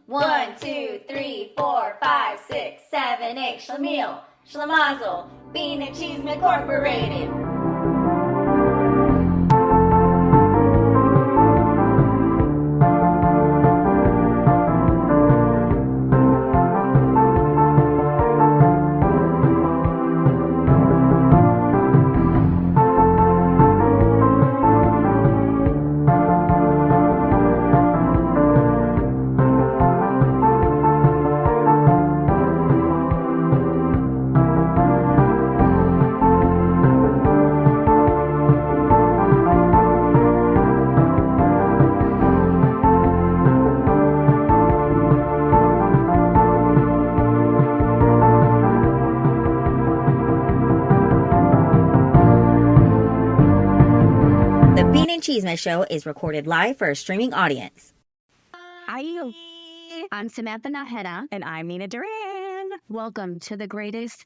1, 2, 3, 4, 5, 6, 7, 8. Shlemiel, Shlemazel, Bean and Chisme Incorporated. Chisme show is recorded live for a streaming audience. Hi, I'm Samantha Naheda. And I'm Nina Duran. Welcome to the greatest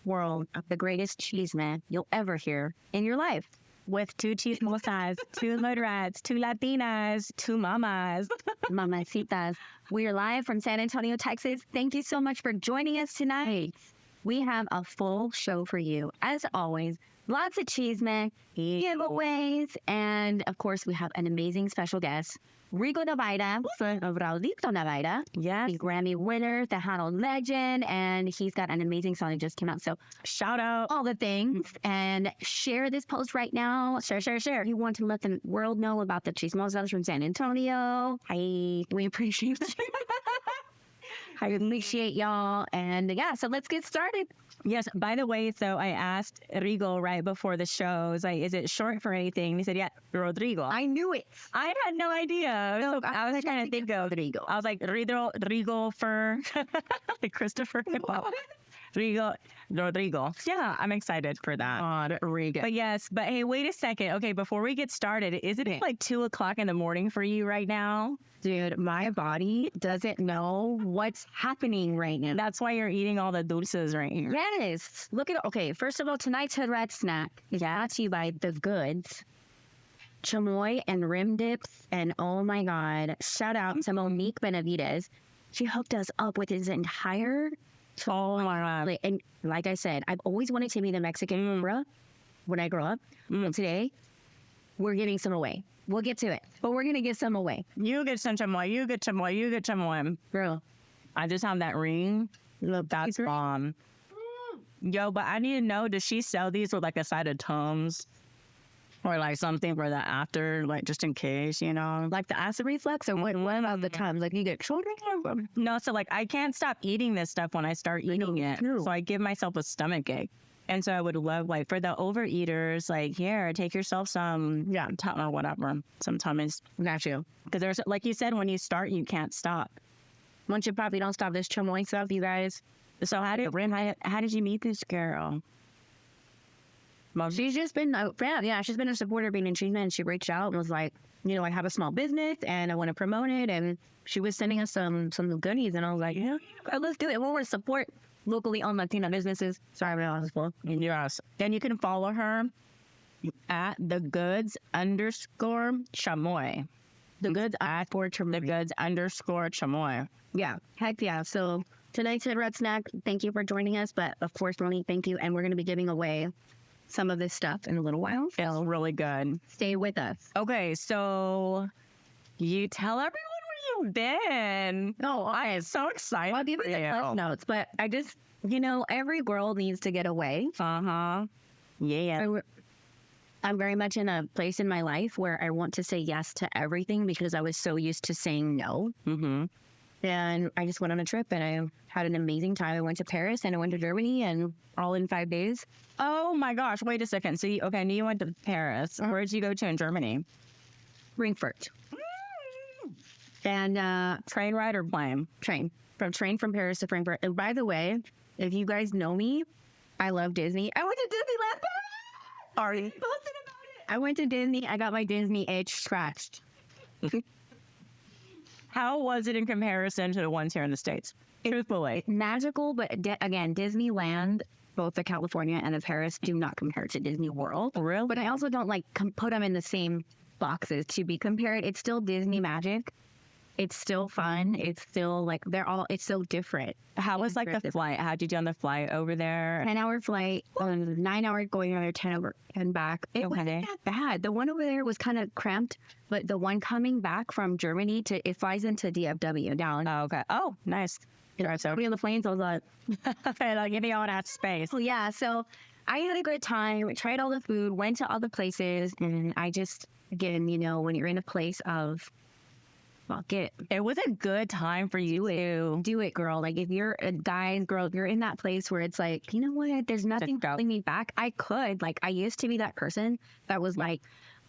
world of the greatest chisme you'll ever hear in your life. With two chismosas, two moderats, two Latinas, two mamas. Mamacitas. We are live from San Antonio, Texas. Thank you so much for joining us tonight. We have a full show for you. As always, lots of chisme, giveaways, and of course, we have an amazing special guest, RIGO NAVAIRA, son of RAULITO NAVAIRA. Yes. He's Grammy winner, the Tejano legend, and he's got an amazing song that just came out. So shout out all the things and share this post right now. Share. You want to let the world know about the chismosas from San Antonio. We appreciate it. I appreciate y'all. And yeah, so let's get started. Yes, by the way, so I asked Rigo right before the show, I was like, is it short for anything? And he said, yeah, Rodrigo. I knew it. I had no idea. No, I was trying to think of Rodrigo. I was like, Rigo for like Christopher. Rodrigo. Yeah, I'm excited for that. Rodrigo. But hey, wait a second. Okay, before we get started, isn't it like 2 o'clock in the morning for you right now? Dude, my body doesn't know what's happening right now. That's why you're eating all the dulces right here. Yes. Look at, okay, first of all, tonight's red snack is brought to you by The Goods. Chamoy and rim dips. And oh my God, shout out to Monique Benavides. She hooked us up with his entire... Oh my God. And like I said, I've always wanted to meet a Mexican when I grow up. Today, we're giving some away. We'll get to it, but we're going to give some away. You get some chamoy, you get chamoy, you get chamoy. Girl. I just have that ring. Look, that's bomb. Yo, but I need to know, does she sell these with like a side of Tums? Or like something for that after, like just in case, you know? Like the acid reflux or one of the times, like you get children? No, so like I can't stop eating this stuff when I start eating it. So I give myself a stomach ache. And so I would love, like, for the overeaters, like, here, take yourself some, or whatever, some tummies. Got you. Because there's, like you said, when you start, you can't stop. Once you probably don't stop this chamoy stuff, you guys. So how did you meet this girl? She's just been a fan. Yeah, she's been a supporter being in Chisme, and she reached out and was like, you know, I have a small business and I want to promote it. And she was sending us some goodies. And I was like, yeah, let's do it. We want to support locally owned Latina businesses. Sorry, I was full. Yes. Then you can follow her at @thegoods_chamoy. The Goods @thegoods_chamoy. Yeah. Heck yeah. So tonight's Red Snack, thank you for joining us. But of course, Monique, thank you. And we're going to be giving away some of this stuff in a little while. It's really good. Stay with us. Okay, so you tell everyone where you've been. Oh, I am so excited. I'll give you the notes, but I just, you know, every girl needs to get away. Yeah. I'm very much in a place in my life where I want to say yes to everything because I was so used to saying no. And I just went on a trip and I had an amazing time. I went to Paris and I went to Germany and all in 5 days. Oh my gosh, wait a second. So I knew you went to Paris. Where did you go to in Germany? Frankfurt. And train ride or plane? Train. From Paris to Frankfurt. And by the way, if you guys know me, I love Disney. I went to Disneyland. Are you? I went to Disney. I got my Disney itch scratched. How was it in comparison to the ones here in the States? Truthfully. Magical, but again, Disneyland, both the California and the Paris, do not compare to Disney World. Really? But I also don't like put them in the same boxes to be compared. It's still Disney magic. it's still fun. It's still like it's so different. How was like the flight? How'd you do on the flight over there? 10-hour flight, 9 hours going over, 10 over and back. It wasn't that bad. The one over there was kind of cramped, but the one coming back from Germany it flies into DFW down. Oh, okay. Oh, nice. So on the planes, I was like, like give me all that space. well, yeah. So I had a good time. Tried all the food, went to all the places, and I just, again, you know, when you're in a place of, fuck it. It was a good time for you to Do it, girl. Like, if you're a guy, girl, if you're in that place where it's like, you know what, there's nothing holding me back. I could. Like, I used to be that person that was like,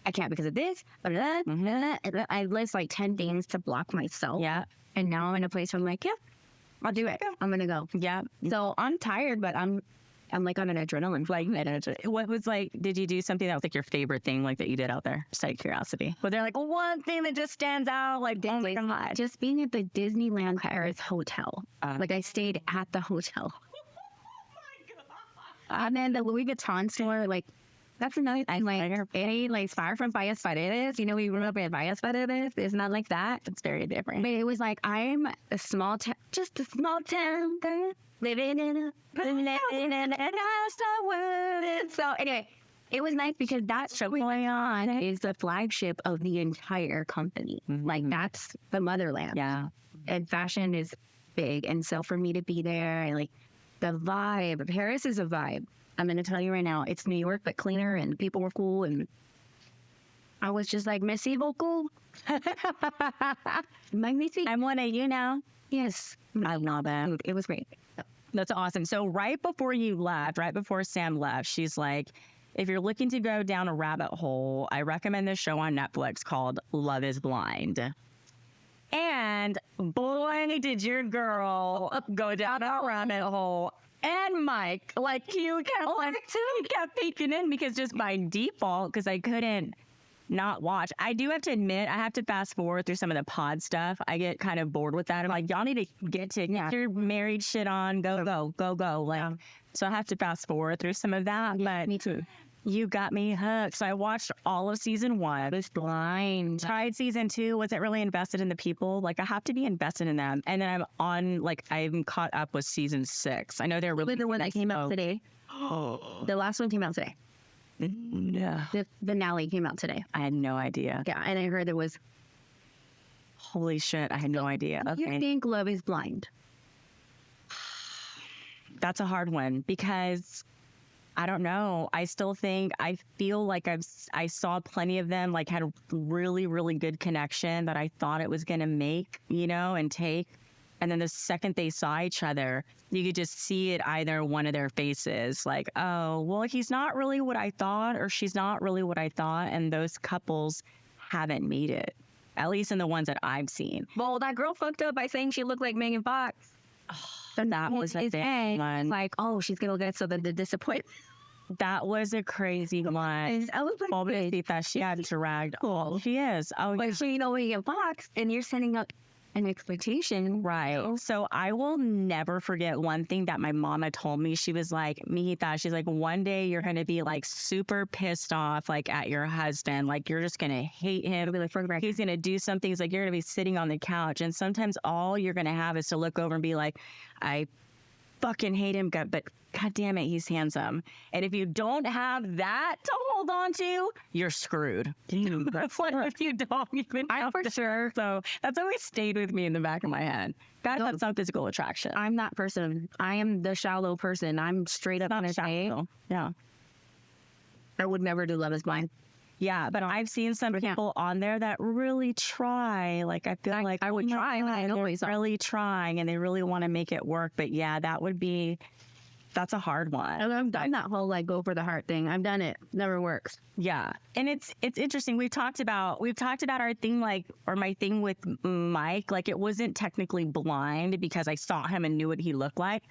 I can't because of this. Blah, blah, blah. And I list like 10 things to block myself. Yeah. And now I'm in a place where I'm like, yeah, I'll do it. I'm going to go. Yeah. So I'm tired, but I'm like on an adrenaline flight. What was like, did you do something that was like your favorite thing like that you did out there? Just out of curiosity. Was there like one thing that just stands out? Like, oh my God. Just being at the Disneyland Paris hotel. Like, I stayed at the hotel. And then the Louis Vuitton store, like, that's another thing. Like, it ain't like far from Valles Paredes. You know, we grew up in Valles Paredes. It's not like that. It's very different. But it was like, I'm a small town, just a small town girl living in a world. So anyway, it was nice because that show going on is the flagship of the entire company. Like, that's the motherland. Yeah. And fashion is big. And so for me to be there, and like the vibe, Paris is a vibe. I'm going to tell you right now, it's New York, but cleaner, and people were cool. And I was just like, merci beaucoup. I'm one of you now. Yes. I love that. It was great. That's awesome. So right before you left, right before Sam left, she's like, if you're looking to go down a rabbit hole, I recommend this show on Netflix called Love is Blind. And boy, did your girl go down a rabbit hole. And Mike, like, you kept peeking in because just by default, because I couldn't not watch. I do have to admit, I have to fast forward through some of the pod stuff. I get kind of bored with that. I'm like, y'all need to get your married shit on. Go. Like, so I have to fast forward through some of that. But me too. You got me hooked. So I watched all of season 1. I was blind. Tried season 2. Wasn't really invested in the people. Like, I have to be invested in them. And then I'm caught up with season 6. I know they're really the one that came out today. The last one came out today. Yeah. The finale came out today. I had no idea. Yeah, and I heard there was. Holy shit! I had no idea. Okay. You think Love is Blind? That's a hard one because I don't know. I feel like I saw plenty of them like had a really, really good connection that I thought it was going to make, you know, and take. And then the second they saw each other, you could just see it either one of their faces. Like, oh, well, he's not really what I thought, or she's not really what I thought. And those couples haven't made it, at least in the ones that I've seen. Well, that girl fucked up by saying she looked like Megan Fox. But that was a big one. Like, oh, she's going to get so the disappointment. That was a crazy one. I was like, that she had dragged. Oh, she is. Oh, but so you know, Megan Fox, and you're setting up an expectation. Right. So I will never forget one thing that my mama told me. She was like, Mijita, she's like, one day you're going to be like super pissed off, like at your husband. Like, you're just going to hate him. Be like, he's going to do something. He's like, you're going to be sitting on the couch. And sometimes all you're going to have is to look over and be like, I fucking hate him, but God damn it, he's handsome. And if you don't have that to hold on to, you're screwed. That's like if you don't even have for sure. So that's always stayed with me in the back of my head. Guys, that's not physical attraction. I'm that person. I am the shallow person. I'm straight up on a date. Yeah. I would never do Love is Blind. Yeah, but I've seen some people on there that really try. Like, I feel like I would try. I know they're really trying and they really want to make it work. But yeah, that's a hard one. I've done that whole like go for the heart thing. I've done it. Never works. Yeah, and it's interesting. We've talked about our thing, like, or my thing with Mike. Like, it wasn't technically blind because I saw him and knew what he looked like,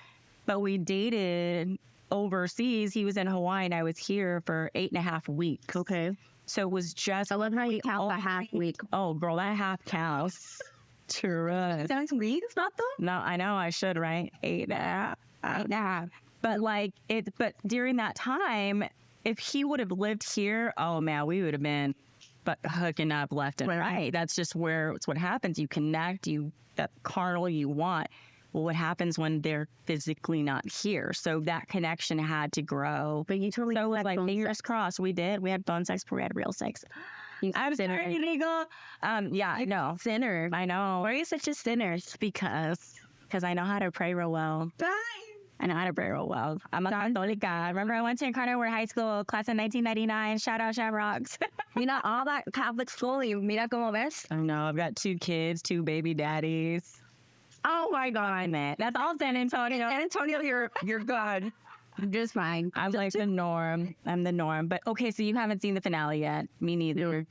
but we dated overseas. He was in Hawaii and I was here for 8.5 weeks. Okay. So it was just. I love how you count the half week. Oh, girl, that half counts. True. Sounds weeks, not though? No, I know I should, right? 8.5. 8.5. But but during that time, if he would have lived here, oh man, we would have been but hooking up left and right. That's just where it's what happens. You connect, that carnal you want. Well, what happens when they're physically not here? So that connection had to grow. But you totally so like fingers crossed. We did. We had phone sex before we had real sex. I'm sorry, Regal. Yeah, I know. Sinner. I know. Why are you such a sinner? Because I know how to pray real well. I know how to pray real well. I'm a Catholica. Remember, I went to Incarnate Word High School, class of 1999. Shout out Shamrocks. Mira, all that Catholic school, mira como ves. I know. I've got 2 kids, 2 baby daddies. Oh my God, man. That's all San Antonio. San Antonio, you're good. Just fine. I'm like the norm. I'm the norm. But okay, so you haven't seen the finale yet. Me neither.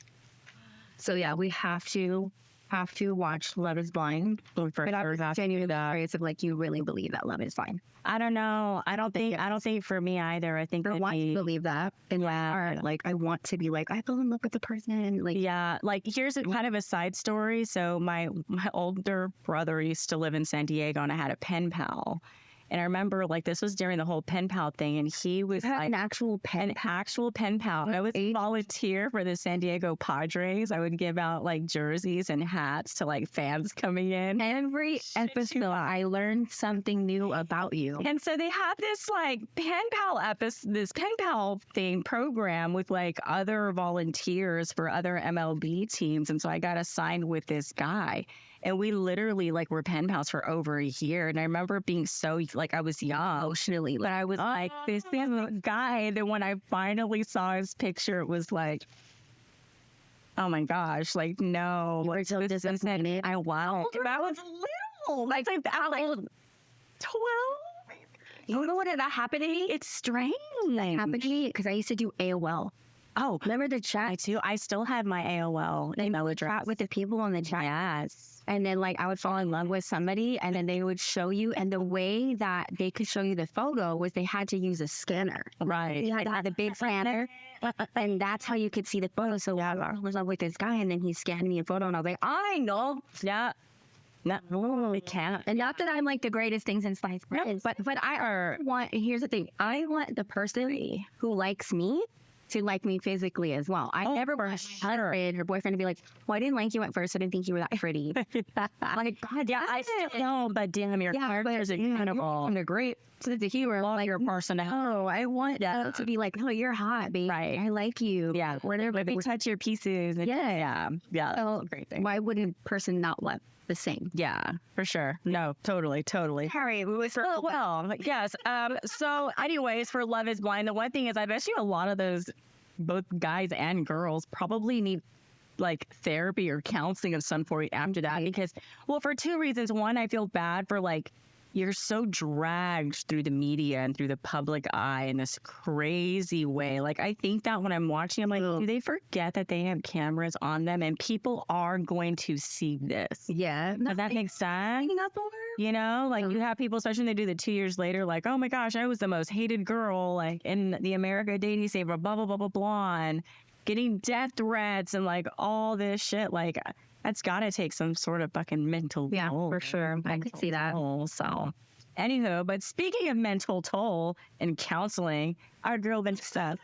So yeah, we have to watch Love is Blind. But I'm genuinely curious if like you really believe that love is blind. I don't know. I don't think for me either. I think I want to believe that. And like I want to be like, I fell in love with the person. Like yeah, like here's kind of a side story. So my older brother used to live in San Diego and I had a pen pal. And I remember like this was during the whole pen pal thing, and he was like an actual pen pal. I would volunteer for the San Diego Padres. I would give out like jerseys and hats to like fans coming in. Every episode, I learned something new about you. And so they have this like this pen pal thing program with like other volunteers for other MLB teams. And so I got assigned with this guy. And we literally like were pen pals for over a year. And I remember being so like I was young emotionally, but I was like this guy. And then when I finally saw his picture, it was like, oh my gosh, like no, you're so disappointed. I wow, that was little, like 12. You know what that happened to me? It's strange. That happened to me because I used to do AOL. Oh, remember the chat too? I still have my AOL email address with the people on the chat. Yes. And then like I would fall in love with somebody and then they would show you. And the way that they could show you the photo was they had to use a scanner. Right. They had to have a big scanner. And that's how you could see the photo. So I was in love with this guy and then he scanned me a photo and I was like, I know. Yeah. No, we can't. And not that I'm like the greatest thing since sliced bread, but I want, here's the thing. I want the person who likes me to like me physically as well. I never was her boyfriend to be like, well, I didn't like you at first. I didn't think you were that pretty. Like, God, yeah, I still know, but damn, your character's incredible. And a great sense of humor. Like your personality. Oh, I want to be like, oh, you're hot, babe. Right. I like you. Yeah. Whatever. They touch your pieces. And yeah. So, great thing. Why would a person not want the same? Yeah, for sure. No, totally. Harry, we was well, yes. So anyways, for Love is Blind, the one thing is I bet you a lot of those, both guys and girls, probably need like therapy or counseling of some sort after that. Because, well, for 2 reasons. One, I feel bad for like, you're so dragged through the media and through the public eye in this crazy way. Like, I think that when I'm watching, I'm like, do they forget that they have cameras on them and people are going to see this? Yeah. Does that make sense? You know, like you have people, especially when they do the 2 years later, like, oh my gosh, I was the most hated girl, like in the America dating scene, blah, blah, blah, blah, blah, and getting death threats and like all this shit. Like, that's got to take some sort of fucking mental toll. Yeah, for sure. I could see that. So, anywho, but speaking of mental toll and counseling, our girl Vanessa.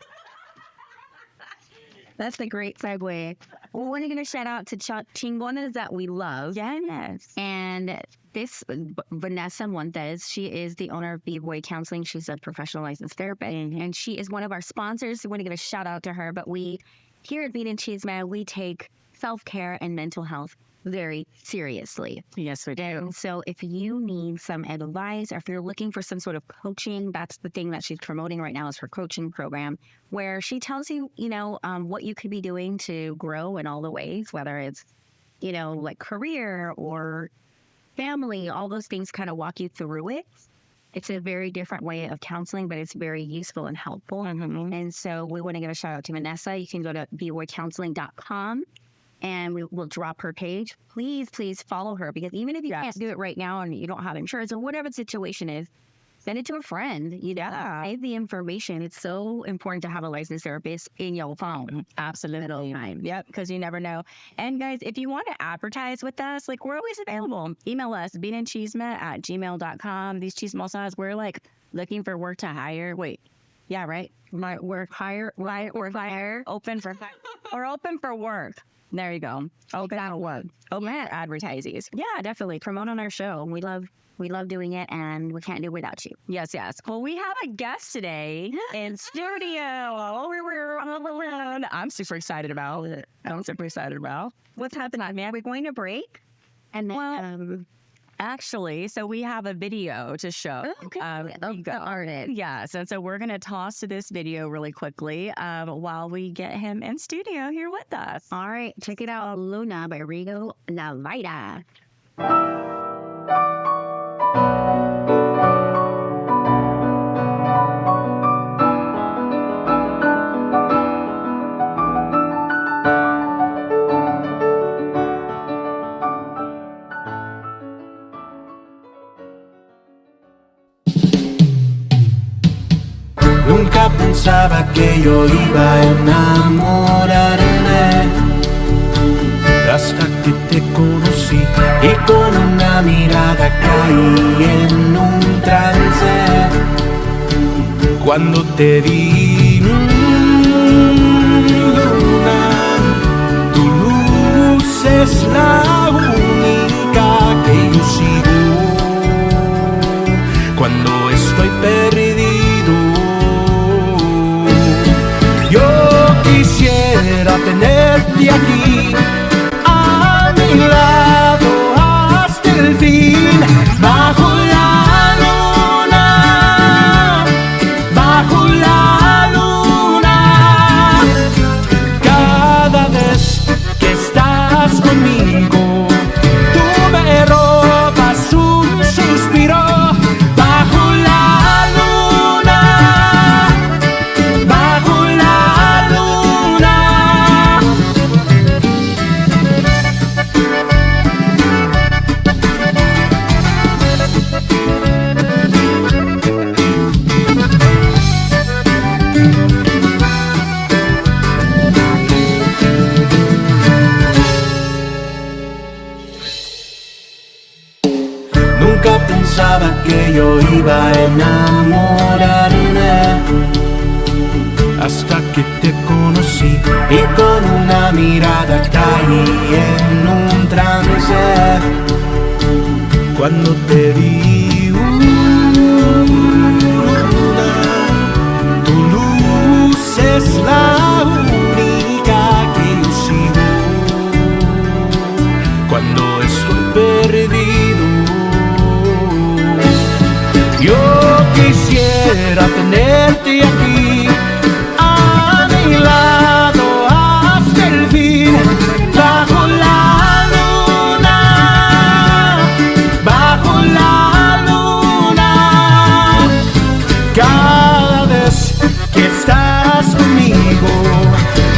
That's a great segue. Well, we're going to shout out to Chingonas that we love. Yes. And this Vanessa Montes, she is the owner of B-Boy Counseling. She's a professional licensed therapist, and she is one of our sponsors. So we want to give a shout out to her. But we, here at Bean and Chisme, we take self-care and mental health very seriously. Yes, we do. And so if you need some advice or if you're looking for some sort of coaching, that's the thing that she's promoting right now is her coaching program, where she tells you, what you could be doing to grow in all the ways, whether it's, like career or family, all those things kind of walk you through it. It's a very different way of counseling, but it's very useful and helpful. Mm-hmm. And so we want to give a shout out to Vanessa. You can go to bboycounseling.com. And we will drop her page. Please follow her, because even if you can't do it right now and you don't have insurance or whatever the situation is, send it to a friend. Save the information. It's so important to have a licensed therapist in your phone. Absolutely. Yep, because you never know. And guys, if you want to advertise with us, like we're always available. Email us, beanandchisme@gmail.com. These chismosas, we're like looking for work to hire. Wait. Yeah, right. My work hire, right? Work hire, open for or open for work. There you go. Open out of work. Open for advertisees. Yeah, definitely promote on our show. We love doing it, and we can't do it without you. Yes, yes. Well, we have a guest today in studio. I'm super excited about it. I'm super excited about what's happening, man. We're going to break. And then, Actually, so we have a video to show. okay. Yes, and so we're going to toss to this video really quickly while we get him in studio here with us. All right, check it out. Luna by RIGO NAVAIRA. Nunca pensaba que yo iba a enamorarme hasta que te conocí y con una mirada caí en un trance. Cuando te vi, luna, tu luz es la única que yo sigo cuando estoy perdido. Yo quisiera tenerte aquí a mi lado hasta el fin, bajo la luna, bajo la luna. Cada vez que estás conmigo, tú me robas un suspiro. Bajo la luna, bajo la luna. Nunca pensaba que yo iba a enamorarme hasta que te conocí y con una mirada caí en un trance. Cuando te vi, luna, tu luz es la única que yo sigo cuando estoy perdido. Yo quisiera tenerte aquí a mi lado hasta el fin, bajo la luna, bajo la luna. Cada vez que estás conmigo,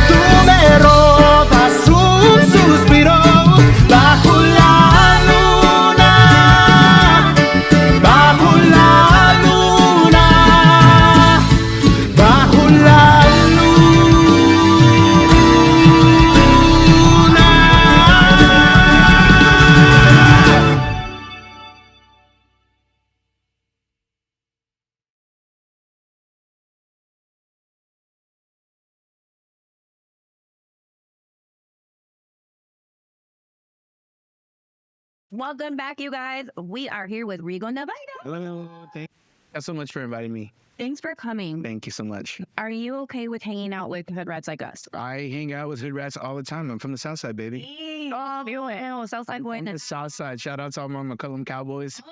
tú me robas un suspiro, bajo la luna, bajo la luna, bajo la luna. Welcome back, you guys. We are here with RIGO NAVAIRA. Hello. Thank you so much for inviting me. Thanks for coming. Thank you so much. Are you okay with hanging out with hood rats like us? I hang out with hood rats all the time. I'm from the South Side, baby. Oh, you Southside boy. The South Side. Shout out to all my McCullum Cowboys.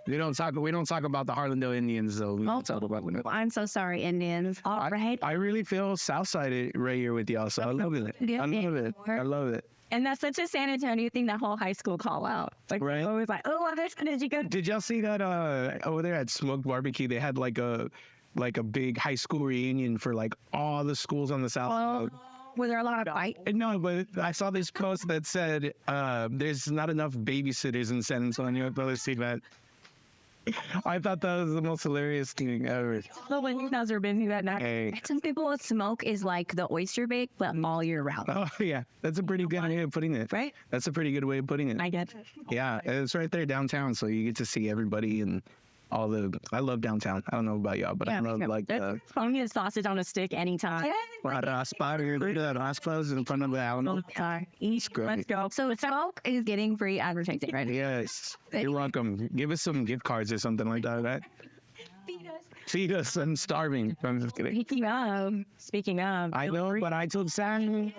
We don't talk about the Harlandale Indians, though. We don't talk about them. I'm so sorry, Indians. All right. I really feel South Side right here with y'all, so I love it. I love it. I love it. And that's such a San Antonio thing, that whole high school call out. Like, Right. always like, oh, this did you go? Did y'all see that over there at Smoked Barbecue? They had like a big high school reunion for like all the schools on the South Side. Were there a lot of fight? No, but I saw this post that said there's not enough babysitters in San Antonio. Let's see that. I thought that was the most hilarious thing ever. The windows are busy that night. Hey. Some people smoke is like the oyster bake, but all year round. Oh, yeah. That's a pretty good way of putting it. Right? That's a pretty good way of putting it. I get it. Yeah. It's right there downtown, so you get to see everybody and I love downtown. I don't know about y'all, but I love like the Funny as sausage on a stick anytime. raspas in front of the Alamo. Let's go. So Smoke is getting free advertising right now. Yes, you're welcome. Give us some gift cards or something like that. Right? Feed us. I'm starving. I'm just kidding. Speaking of, I know, but I told Sam.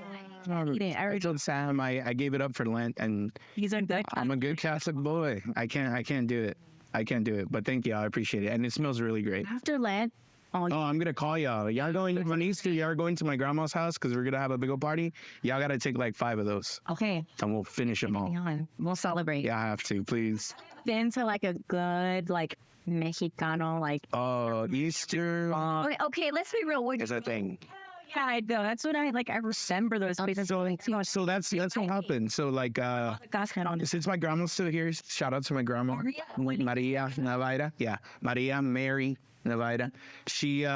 I told Sam I gave it up for Lent, and he's a good. I'm a good Catholic boy. I can't do it. I can't do it. But thank you. I appreciate it, and it smells really great. After Lent. Oh, I'm gonna call y'all. Y'all going on Easter? Y'all are going to my grandma's house because we're gonna have a big old party. Y'all gotta take like 5 of those, Okay. and we'll finish them all. We'll celebrate. Yeah, I have to, please. Been to like a good like Mexicano like. Oh, Easter Okay, let's be real. is a thing. Yeah, I know. That's what I like. I remember those places. So that's what happened. So like since my grandma's still here, shout out to my grandma, Maria Navaira. Yeah, Maria Mary Navaira. She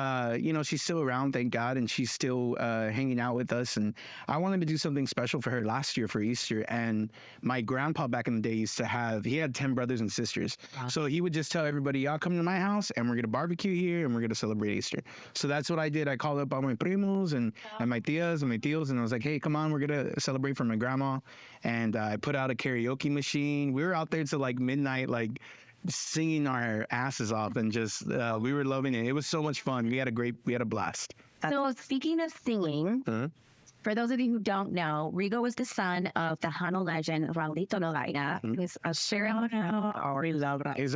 she's still around, thank God, and she's still hanging out with us. And I wanted to do something special for her last year for Easter. And my grandpa back in the day he had 10 brothers and sisters. So he would just tell everybody, y'all come to my house and we're gonna barbecue here and we're gonna celebrate Easter. So that's what I did. I called up all my primos and my tias and my tios, and I was like, hey, come on, we're gonna celebrate for my grandma. And I put out a karaoke machine. We were out there till like midnight, like singing our asses off, and just we were loving it. It was so much fun. We had a blast. So speaking of singing, for those of you who don't know, Rigo was the son of the Hano legend Raulito Novaira, who's a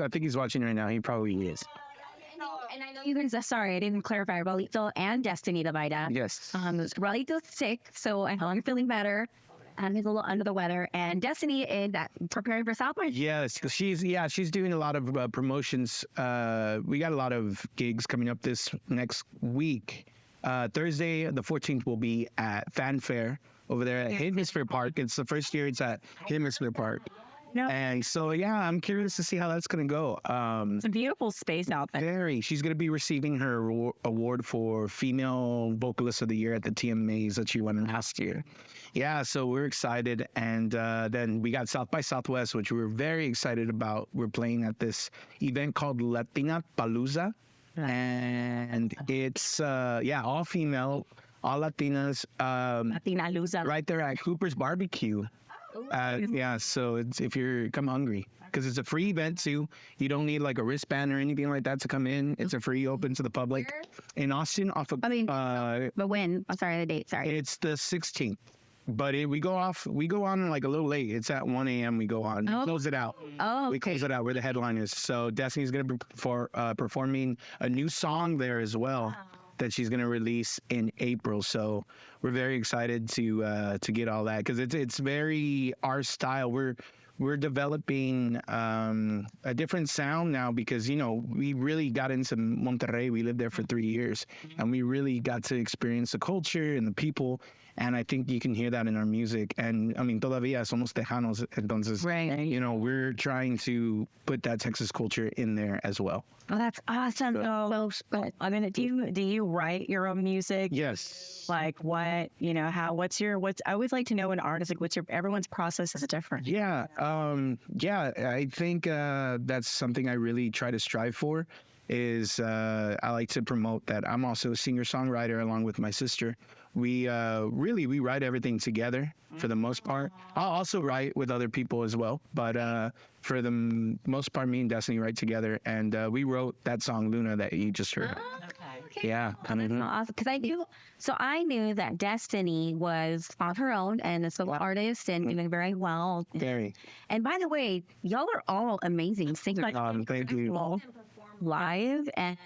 I think he's watching right now. He probably is. And I know you guys, sorry, I didn't clarify, Raulito and Destiny Novaira. Yes. Raulito's sick, so I hope you're feeling better. He's a little under the weather, and Destiny is preparing for Southwest. Yes, she's doing a lot of promotions. We got a lot of gigs coming up this next week. Thursday, the 14th, will be at Fanfare over there at Hemisphere Park. It's the first year it's at Hemisphere Park. No. And so, I'm curious to see how that's going to go. It's a beautiful space out there. She's going to be receiving her award for Female Vocalist of the Year at the TMAs that she won last year. Yeah, so we're excited. And then we got South by Southwest, which we're very excited about. We're playing at this event called Latina Palooza. And it's, all female, all Latinas. Latina Luza. Right there at Cooper's Barbecue. So if you're come hungry, because it's a free event too. You don't need like a wristband or anything like that to come in. It's a free open to the public in Austin off of. But when? I'm sorry, the date. Sorry. It's the 16th. But we go on like a little late. It's at 1 a.m. we go on. We close it out. Oh, okay. We close it out. We're the headliners. So Destiny's going to be performing a new song there as well that she's going to release in April. So we're very excited to get all that, because it's very our style. We're developing a different sound now, because, we really got into Monterrey. We lived there for 3 years, and we really got to experience the culture and the people. And I think you can hear that in our music. And I mean, todavía somos tejanos, entonces, we're trying to put that Texas culture in there as well. Oh, that's awesome. I mean, do you write your own music? Yes. Like what, I always like to know an artist, like everyone's process is different. Yeah. I think that's something I really try to strive for. Is I like to promote that I'm also a singer-songwriter along with my sister. We write everything together for the most part. I'll also write with other people as well, but for the most part, me and Destiny write together, and we wrote that song Luna that you just heard. Okay. Yeah, awesome. Because I knew that Destiny was on her own and a solo artist and doing very well. Very. And by the way, y'all are all amazing singers. Thank you. Live, and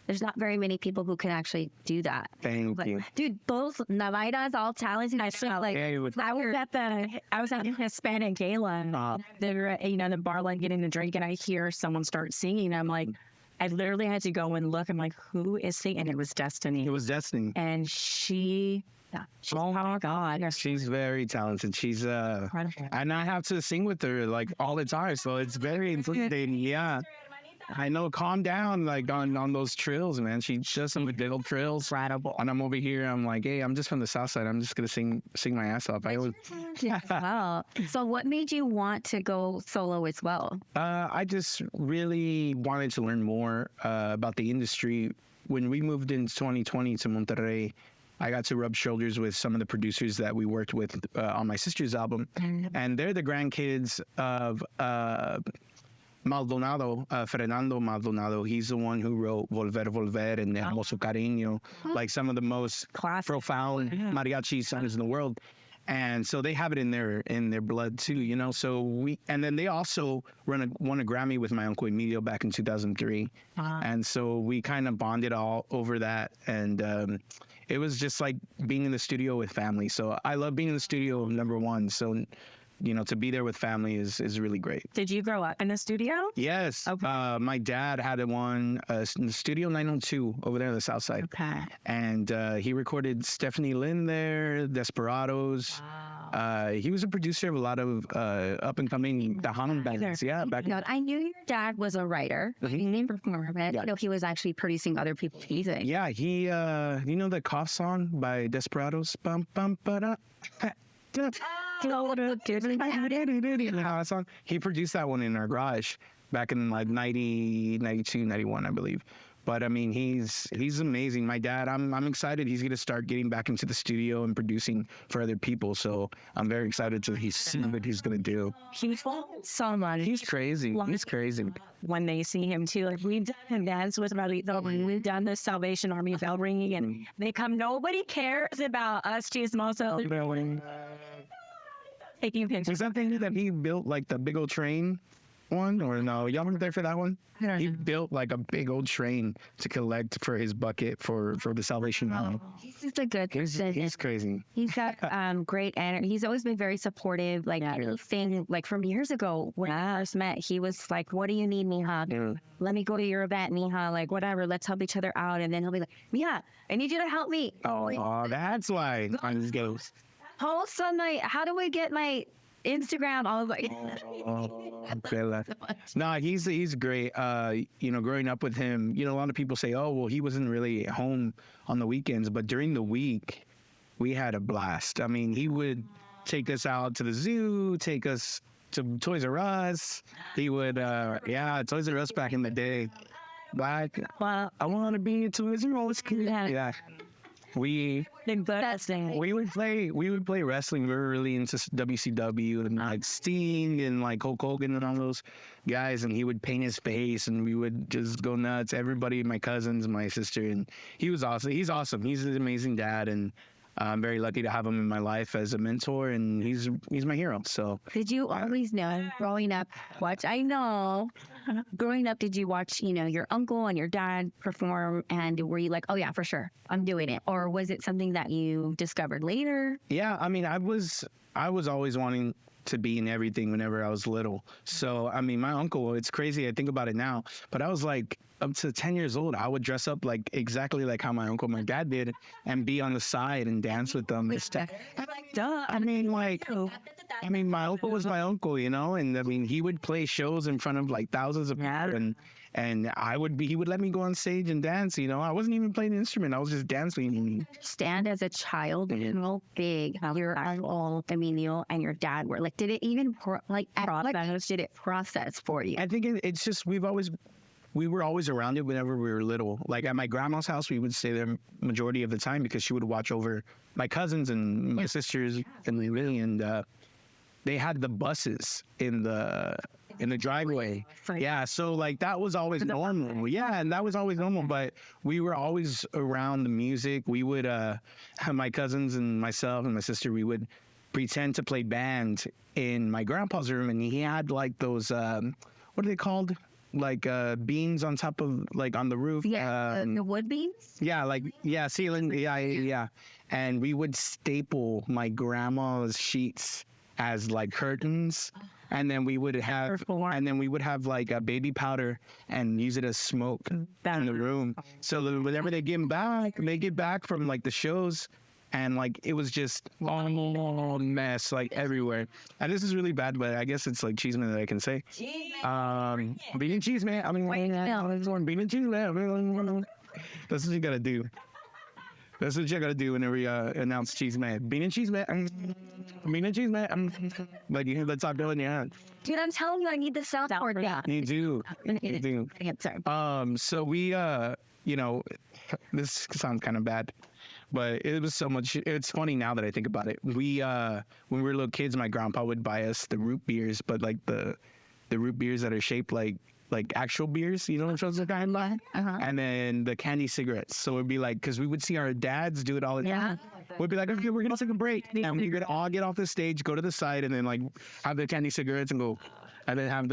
there's not very many people who can actually do that. Thank you. Dude, both Navairas, all talented. I felt like I was at the Hispanic gala. They were at, the bar line getting a drink, and I hear someone start singing. I'm like, I literally had to go and look. I'm like, who is singing? And it was Destiny. And she. Oh my God. She's very talented. She's and I have to sing with her like all the time, so it's very intimidating. Yeah. I know. Calm down, like on those trills, man. She does some little trills. Incredible. And I'm over here. I'm like, hey, I'm just from the South Side. I'm just gonna sing my ass off. I always, Wow. So what made you want to go solo as well? I just really wanted to learn more about the industry. When we moved in 2020 to Monterrey, I got to rub shoulders with some of the producers that we worked with on my sister's album, and they're the grandkids of Maldonado, Fernando Maldonado. He's the one who wrote Volver, Volver and Hermoso Cariño, like some of the most profound mariachi songs in the world. And so they have it in their blood too, you know. So and then they also won a Grammy with my uncle Emilio back in 2003, and so we kind of bonded all over that, and it was just like being in the studio with family. So I love being in the studio, number one. So, you know, to be there with family is really great. Did you grow up in the studio? Yes. Okay. My dad had one in the Studio 902 over there on the South Side. Okay. And he recorded Stephanie Lynn there, Desperados. Wow. He was a producer of a lot of up-and-coming Tejano bands. Yeah. Back I knew your dad was a writer. He didn't perform it. You know, he was actually producing other people's music. Yeah. He, you know the cough song by Desperados? Bum, bum, ba-da. He produced that one in our garage back in like 90, 92, 91, I believe. But I mean, he's amazing. My dad, I'm excited. He's gonna start getting back into the studio and producing for other people. So I'm very excited to see what he's gonna do. He's so much. He's crazy. He's crazy. When they see him too, like we've done dance with RAULITO, we've done the Salvation Army bell ringing, and they come. Nobody cares about us. Chismoso. Taking pictures. Was that thing that he built like the big old train one, or no? Y'all weren't there for that one? He built like a big old train to collect for his bucket for the Salvation Army. He's just a good person. He's crazy. He's got great energy. He's always been very supportive. Like anything, like from years ago when I first met, he was like, "What do you need, mija? Let me go to your event, mija. Like whatever. Let's help each other out." And then he'll be like, "Mija, I need you to help me." Oh, that's why I just goes. Whole Sunday, how do we get my Instagram? I was like, no, he's great. You know, growing up with him, you know, a lot of people say, oh, well, he wasn't really at home on the weekends, but during the week, we had a blast. I mean, he would take us out to the zoo, take us to Toys R Us. He would, Toys R Us back in the day. Like, I want to be a Toys R Us kid. Yeah. We would play wrestling. We were really into WCW and like Sting and like Hulk Hogan and all those guys, and he would paint his face and we would just go nuts. Everybody, my cousins, my sister, and he was awesome. He's awesome. He's an amazing dad, and I'm very lucky to have him in my life as a mentor, and he's my hero. So did you always know growing up? Growing up, did you watch, you know, your uncle and your dad perform, and were you like, oh yeah, for sure, I'm doing it? Or was it something that you discovered later? Yeah, I mean, I was always wanting to be in everything whenever I was little. So, I mean, my uncle, it's crazy, I think about it now, but I was like, up to 10 years old, I would dress up like exactly like how my dad did, and be on the side and dance with them. I mean, my uncle was my uncle, you know, and I mean, he would play shows in front of like thousands of people, and he would let me go on stage and dance, you know. I wasn't even playing an instrument, I was just dancing. Stand as a child, you know, big, how your uncle, Emilio, and your dad were like, did it even did it process for you? I think it's just, we were always around it whenever we were little. Like at my grandma's house, we would stay there majority of the time because she would watch over my cousins and my sisters and they had the buses in the driveway. Yeah, so like that was always normal. Yeah, and that was always normal. But we were always around the music. We would my cousins and myself and my sister, we would pretend to play band in my grandpa's room, and he had like those what are they called? Like beams on top of, like on the roof. Yeah, the wood beams? Yeah, ceiling. Yeah. And we would staple my grandma's sheets as like curtains. And then we would have like a baby powder and use it as smoke in the room. So whenever they get back from like the shows, and like it was just all mess like everywhere. And this is really bad, but I guess it's like Chisme that I can say. Bean and Chisme. I mean, bean and Chisme. That's what you gotta do. That's what you gotta do whenever you announce Chisme. Bean and Chisme. Bean and Chisme. Like you have the top bill in your hand. Dude, I'm telling you, I need the soundboard. Yeah. You do. You do. Sorry. So we, you know, this sounds kind of bad, but it was so much. It's funny now that I think about it. We, when we were little kids, my grandpa would buy us the root beers, but like the root beers that are shaped like actual beers, you know what I'm talking about? And then the candy cigarettes. So it'd be like, because we would see our dads do it all the time. We'd be like, okay, we're gonna take a break, and we're gonna all get off the stage, go to the side, and then like have the candy cigarettes and go, and then have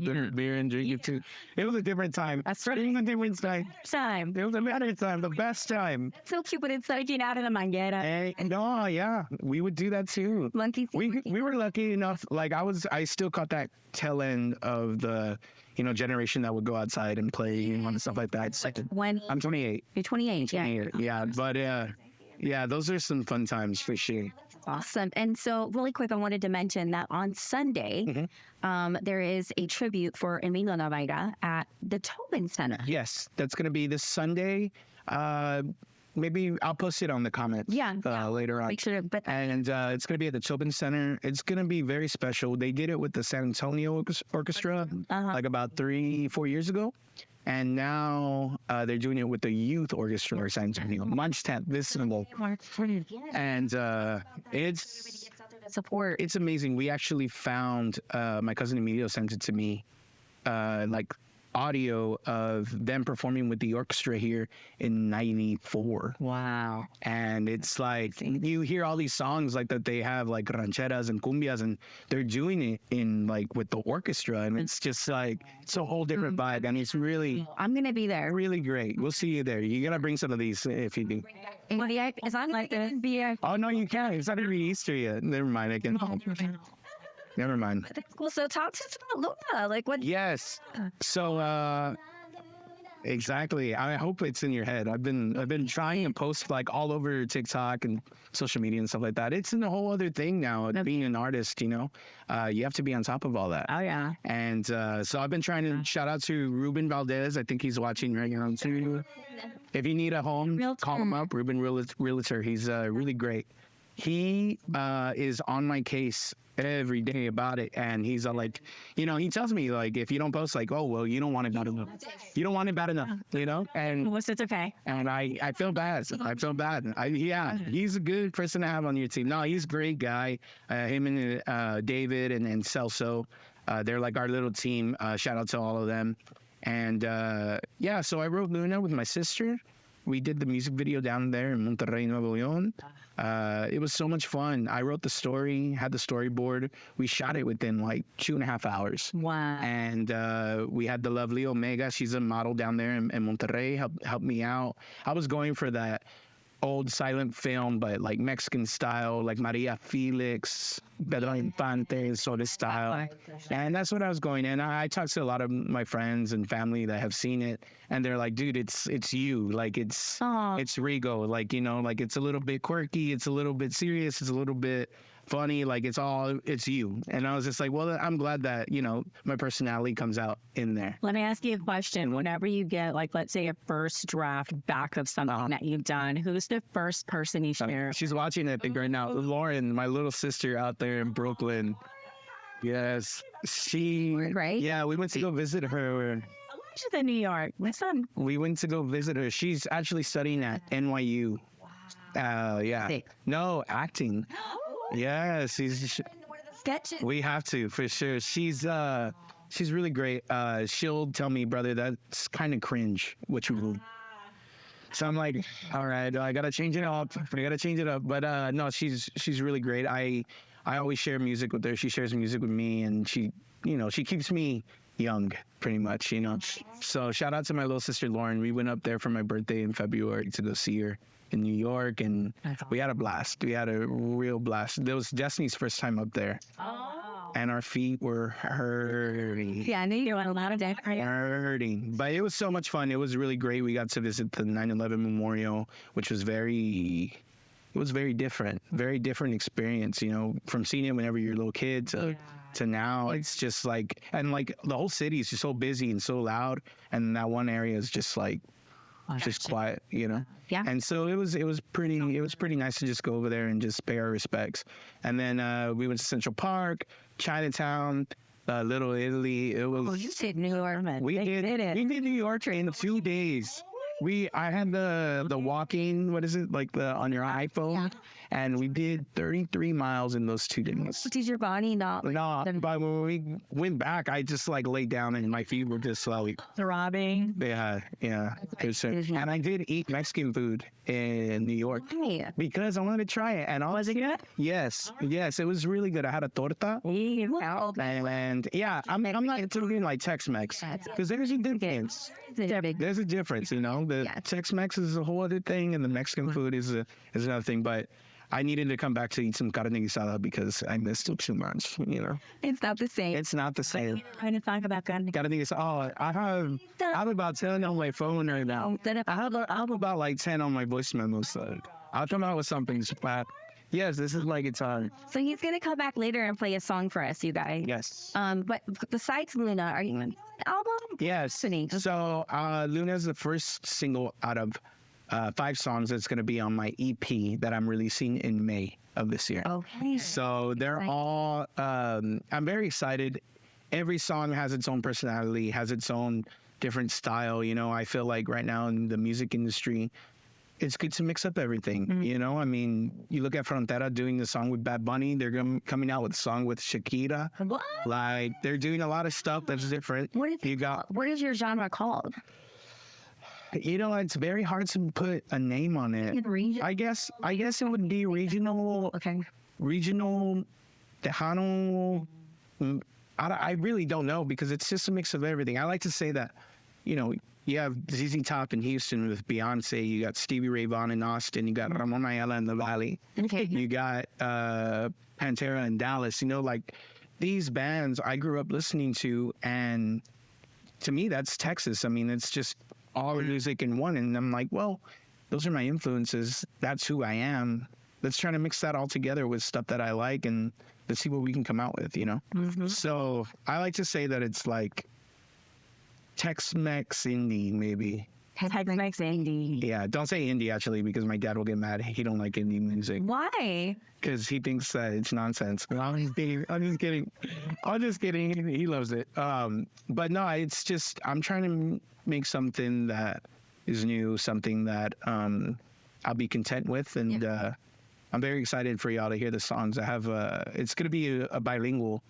the beer and drink it too. It was a different time. That's right. It was a different time. It was a better time, the best time. So cute, but it's like out of the manguera. And oh yeah, we would do that too. Monkey. We were lucky enough. Like I still caught that tail end of the, you know, generation that would go outside and play and stuff like that. When I'm 28. you're 28, Yeah, but yeah, those are some fun times for sure. Awesome. And so really quick, I wanted to mention that on Sunday, there is a tribute for Emilio Navaira at the Tobin Center. Yes, that's going to be this Sunday. Maybe I'll post it on the comments later on. Make sure to and it's going to be at the Tobin Center. It's going to be very special. They did it with the San Antonio Orchestra like about 3-4 years ago. And now they're doing it with the youth orchestra or San Antonio. March 10th, this Sunday. And it's support. It's amazing. We actually found, my cousin Emilio sent it to me, like audio of them performing with the orchestra here in '94. Wow. And it's like, you hear all these songs like that they have like rancheras and cumbias, and they're doing it in like with the orchestra, and it's just like, it's a whole different vibe, and it's really, I'm going to be there. really great. We'll see you there. You gotta bring some of these if you do. Is I'm like this. Oh no, you can't. It's not gonna be Easter yet. Never mind. I can. Never mind. Cool. So talk to us about Luna. Like what? Yes. So exactly. I hope it's in your head. I've been trying to post like all over TikTok and social media and stuff like that. It's in a whole other thing now. Being an artist, you know, you have to be on top of all that. Oh yeah. And so I've been trying to shout out to Ruben Valdez. I think he's watching right now too. If you need a home, call him up. Ruben Realtor. He's really great. He is on my case every day about it, and he's like, you know, he tells me like, if you don't post, like, oh well, you don't want it bad enough. You don't want it bad enough, you know. And it's okay. And I feel bad. I feel bad. He's a good person to have on your team. No, he's a great guy. Him and David and Celso, they're like our little team. Shout out to all of them. And yeah, so I wrote Luna with my sister. We did the music video down there in Monterrey, Nuevo León. It was so much fun. I wrote the story, had the storyboard. We shot it within like 2.5 hours. Wow. And we had the lovely Omega. She's a model down there in Monterrey, helped me out. I was going for that old silent film, but like Mexican style, like Maria Felix, Pedro Infante sort of style. And that's what I was going. And I talked to a lot of my friends and family that have seen it, and they're like, dude, it's you. Like it's Rigo. Like, you know, like it's a little bit quirky, it's a little bit serious, it's a little bit funny, like it's you. And I was just like, well, I'm glad that, you know, my personality comes out in there. Let me ask you a question. Whenever you get, like, let's say a first draft back of something that you've done, who's the first person you share? She's watching it right now. Lauren, my little sister out there in Brooklyn. Yes. Right? Yeah, we went to go visit her. She's in New York. Listen. We went to go visit her. She's actually studying at NYU. Yeah. No, acting. Yeah, Sketches. we have to, for sure. She's really great. She'll tell me, brother, that's kind of cringe what you do. So I'm like, all right, I gotta change it up. But no, she's really great. I always share music with her. She shares music with me, and she keeps me young, pretty much, you know. So shout out to my little sister Lauren. We went up there for my birthday in February to go see her in New York, and we had a blast. We had a real blast. It was Destiny's first time up there. Oh. And our feet were hurting. Yeah, I knew you went a lot of day. Hurting. But it was so much fun. It was really great. We got to visit the 9/11 memorial, which was very very different experience, you know, from seeing it whenever you're a little kid to now. It's just like, and like the whole city is just so busy and so loud, and that one area is just like just quiet, you know. Yeah. And so it was pretty nice to just go over there and just pay our respects. And then we went to Central Park, Chinatown, Little Italy. It was. You said New York, man. We did New York in 2 days. I had the walking, what is it, like the on your iPhone, and we did 33 miles in those 2 days. Did your body not? No, but when we went back, I just like laid down and my feet were just like Throbbing. Yeah. And I did eat Mexican food in New York because I wanted to try it. And Was it good? Yes, it was really good. I had a torta. And yeah, I'm not into doing like Tex-Mex because there's a difference. There's a difference, you know. The Tex-Mex is a whole other thing, and the Mexican food is another thing. But I needed to come back to eat some carne guisada because I missed it too much, you know. It's not the same. It's not the same. Trying to talk about carne guisada. Oh, I have about 10 on my phone right now. I have about like 10 on my voice memos. So I'll come out with something. But yes, this is my guitar. So he's gonna come back later and play a song for us, you guys. Yes. But besides Luna, are you an album? Yes. So Luna is the first single out of 5 songs that's going to be on my EP that I'm releasing in May of this year. Okay. So they're all, I'm very excited. Every song has its own personality, has its own different style. You know, I feel like right now in the music industry, it's good to mix up everything. You know, I mean, you look at Frontera doing the song with Bad Bunny. They're coming out with a song with Shakira. What? Like, they're doing a lot of stuff that's different. What is your genre called? You know, it's very hard to put a name on it. I guess it would be regional. Okay. Regional, Tejano. I really don't know because it's just a mix of everything. I like to say that, you know, you have ZZ Top in Houston with Beyonce. You got Stevie Ray Vaughan in Austin. You got Ramon Ayala in the Valley. Okay. You got Pantera in Dallas. You know, like these bands I grew up listening to, and to me, that's Texas. I mean, it's just all the music in one. And I'm like, well, those are my influences. That's who I am. Let's try to mix that all together with stuff that I like, and let's see what we can come out with, you know? So I like to say that it's like Tex-Mex indie, maybe. Tex-Mex indie. Yeah, don't say indie, actually, because my dad will get mad. He don't like indie music. Why? Because he thinks that it's nonsense. I'm just kidding. He loves it. But no, it's just, I'm trying to make something that is new, something that I'll be content with. And I'm very excited for y'all to hear the songs. I have, it's going to be a bilingual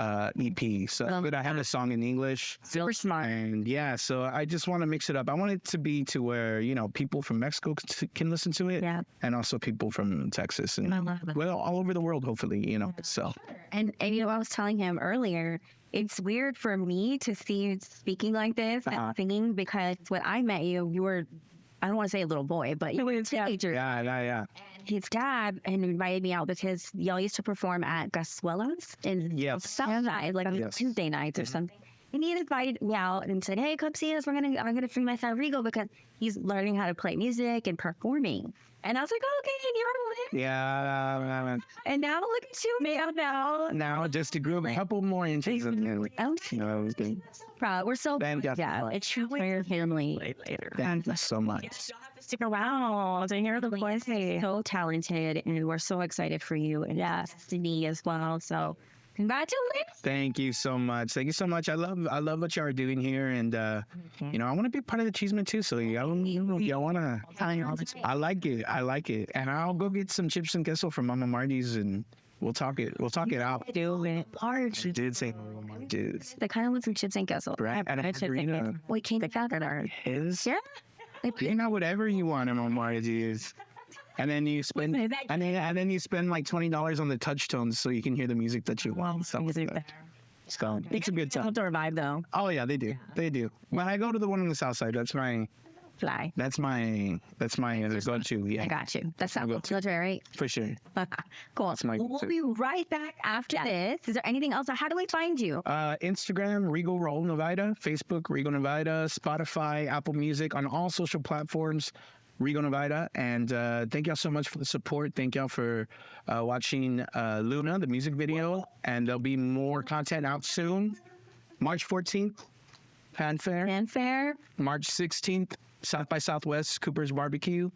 EP. So but I have a song in English. Super smart. And yeah, so I just want to mix it up. I want it to be to where, you know, people from Mexico can listen to it. Yeah. And also people from Texas and well, all over the world, hopefully, you know. So. And you know, I was telling him earlier, it's weird for me to see you speaking like this and singing, because when I met you, you were, I don't want to say a little boy, but you were a teenager. Yeah. His dad invited me out because y'all used to perform at Gasuelas in Southside, like on Tuesday nights or something. And he invited me out and said, "Hey, come see us. I'm gonna bring my son Regal because he's learning how to play music and performing." And I was like, "Okay, you're yeah." And now look at you, man. Now just to grow a couple more inches. Proud. We're so it's truly your family. Thank you so much. Stick around to hear the voice. So talented, and we're so excited for you, and Destiny as well. So congratulations. Thank you so much. Thank you so much. I love what y'all are doing here, and you know, I want to be part of the Chisme too. So y'all wanna? I like it, and I'll go get some chips and queso from Mama Marty's, and we'll talk it out. She did say Mama Marty's. They kind of want some chips and queso. Right, and we can't get that at his. Yeah. You know, whatever you want in Mama Marty's. And then you spend, and then you spend like $20 on the touch tones so you can hear the music that you want. So it's a good time. Outdoor vibe though. Oh yeah, they do. They do. When I go to the one on the south side, that's my go-to. Yeah, I got you. That sounds right? For sure. Cool. We'll be right back after this. Is there anything else? How do we find you? Instagram, Rigo Raul Navaira. Facebook, Rigo Navaira. Spotify, Apple Music, on all social platforms. RIGO NAVAIRA. And thank y'all so much for the support. Thank y'all for watching Luna, the music video. And there'll be more content out soon. March 14th, Fanfare. March 16th, South by Southwest, Cooper's Barbecue.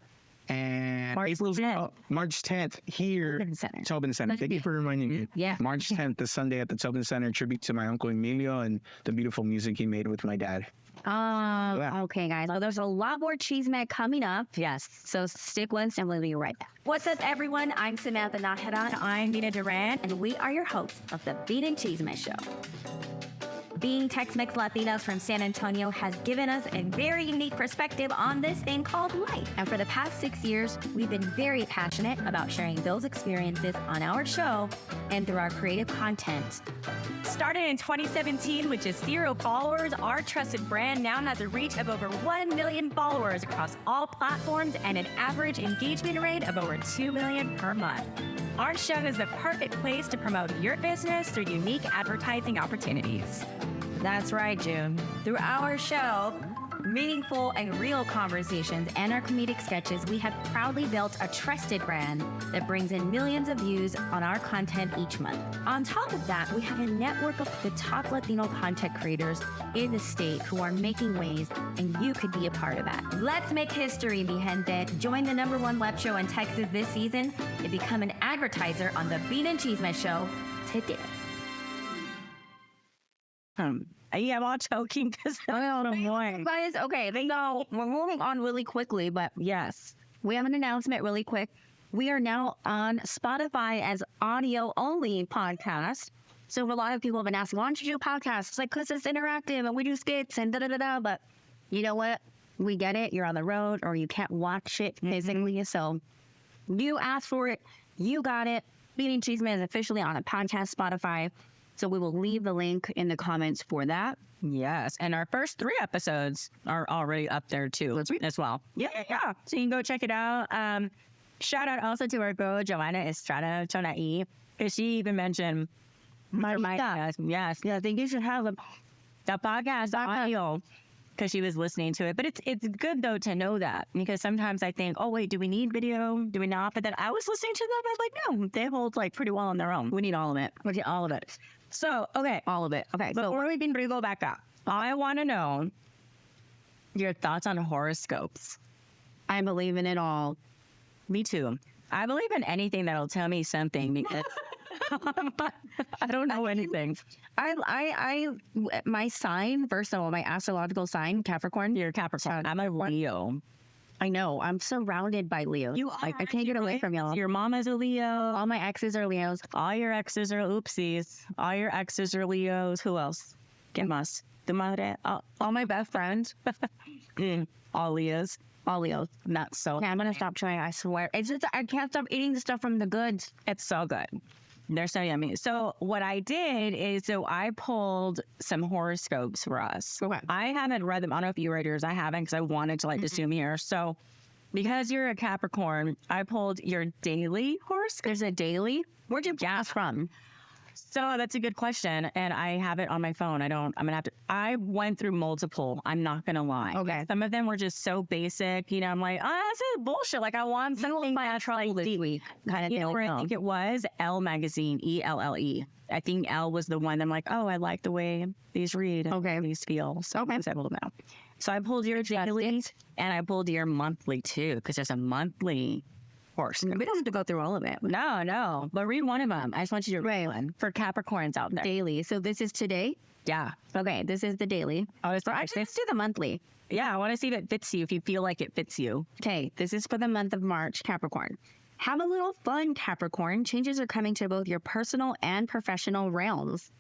And March 10th. March 10th here, Tobin Center. Thank you for reminding me. Yeah. March 10th, the Sunday at the Tobin Center, tribute to my uncle Emilio and the beautiful music he made with my dad. Okay, guys. Well, there's a lot more Chisme coming up. Yes. So stick with us and we'll be right back. What's up, everyone? I'm Samantha Naharan. I'm Nina Duran. And we are your hosts of the Beat and Chisme Show. Being Tex-Mex Latinas from San Antonio has given us a very unique perspective on this thing called life. And for the past 6 years, we've been very passionate about sharing those experiences on our show and through our creative content. Started in 2017 with just 0 followers, our trusted brand now has a reach of over 1 million followers across all platforms and an average engagement rate of over 2 million per month. Our show is the perfect place to promote your business through unique advertising opportunities. That's right, June. Through our show, meaningful and real conversations, and our comedic sketches, we have proudly built a trusted brand that brings in millions of views on our content each month. On top of that, we have a network of the top Latino content creators in the state who are making waves, and you could be a part of that. Let's make history, mi gente. Join the #1 web show in Texas this season and become an advertiser on the Beat and Chisme Show today. Yeah, I'm all choking because I'm annoying. Guys, okay, so we're moving on really quickly, but yes, we have an announcement really quick. We are now on Spotify as audio-only podcast. So a lot of people have been asking, why don't you do podcasts? It's like, because it's interactive and we do skits and da-da-da-da. But you know what? We get it. You're on the road or you can't watch it physically. So you asked for it. You got it. Beating Chisme is officially on a podcast Spotify. So we will leave the link in the comments for that. Yes, and our first 3 episodes are already up there too as well. Yeah. So you can go check it out. Shout out also to our girl, Joanna Estrada Tonai, because she even mentioned my yes, I think you should have the podcast audio because she was listening to it. But it's good though to know that, because sometimes I think, oh wait, do we need video? Do we not? But then I was listening to them, I was like, no, they hold like pretty well on their own. We need all of it. We need all of it. So, okay. All of it. Okay. So before we can go back up, I want to know your thoughts on horoscopes. I believe in it all. Me too. I believe in anything that'll tell me something because I don't know anything. My sign, first of all, my astrological sign, Capricorn. You're Capricorn. I'm a Leo. I know. I'm surrounded by Leo. You are. I can't get away from y'all. Your mom is a Leo. All my exes are Leos. All your exes are oopsies. All your exes are Leos. Who else? ¿Qué más? Tu madre? All my best friends. All Leos. All Leos. Not so. Okay, I'm going to stop trying. I swear. It's just, I can't stop eating the stuff from the goods. It's so good. They're so yummy. So what I did is, I pulled some horoscopes for us. Okay. I haven't read them. I don't know if you read yours. I haven't, because I wanted to assume yours. So because you're a Capricorn, I pulled your daily horoscope. There's a daily? Where'd you get from? So that's a good question. And I have it on my phone. I went through multiple. I'm not going to lie. Okay. Some of them were just so basic. You know, I'm like, this is bullshit. Like, I want something actually deep. Kind of thing. I think it was Elle magazine, ELLE. I think Elle was the one. I'm like, I like the way these read. Okay. These feel. So I'm able to know. So I pulled your daily and I pulled your monthly too, because there's a monthly horoscope. We don't have to go through all of it. No. But read one of them. I just want you to read one for Capricorns out there. Daily. So this is today? Yeah. Okay, this is the daily. Actually, let's do the monthly. Yeah, I want to see if it fits you, if you feel like it fits you. Okay, this is for the month of March, Capricorn. Have a little fun, Capricorn. Changes are coming to both your personal and professional realms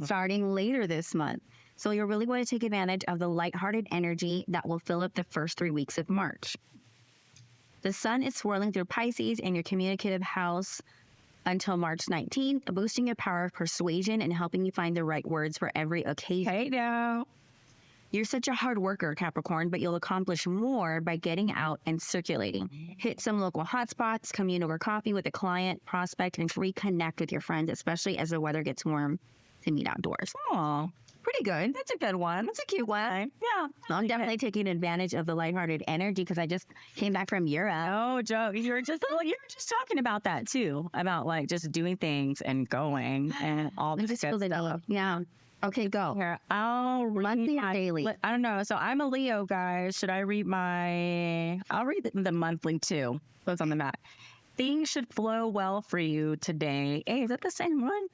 starting later this month. So you're really going to take advantage of the lighthearted energy that will fill up the first 3 weeks of March. The sun is swirling through Pisces in your communicative house until March 19th, boosting your power of persuasion and helping you find the right words for every occasion. Hey now. You're such a hard worker, Capricorn, but you'll accomplish more by getting out and circulating. Hit some local hotspots, commune over coffee with a client, prospect, and reconnect with your friends, especially as the weather gets warm to meet outdoors. Oh, pretty good. That's a good one. That's a cute one. Yeah. I'm definitely taking advantage of the lighthearted energy because I just came back from Europe. Oh, Joe, you were just talking about that too, about like just doing things and going and all this good stuff. Yeah. Okay, go. Here, I'll read Monthly or my- daily? I don't know. So I'm a Leo, guys. Should I read I'll read the monthly too. What's on the mat? Things should flow well for you today. Hey, is that the same one?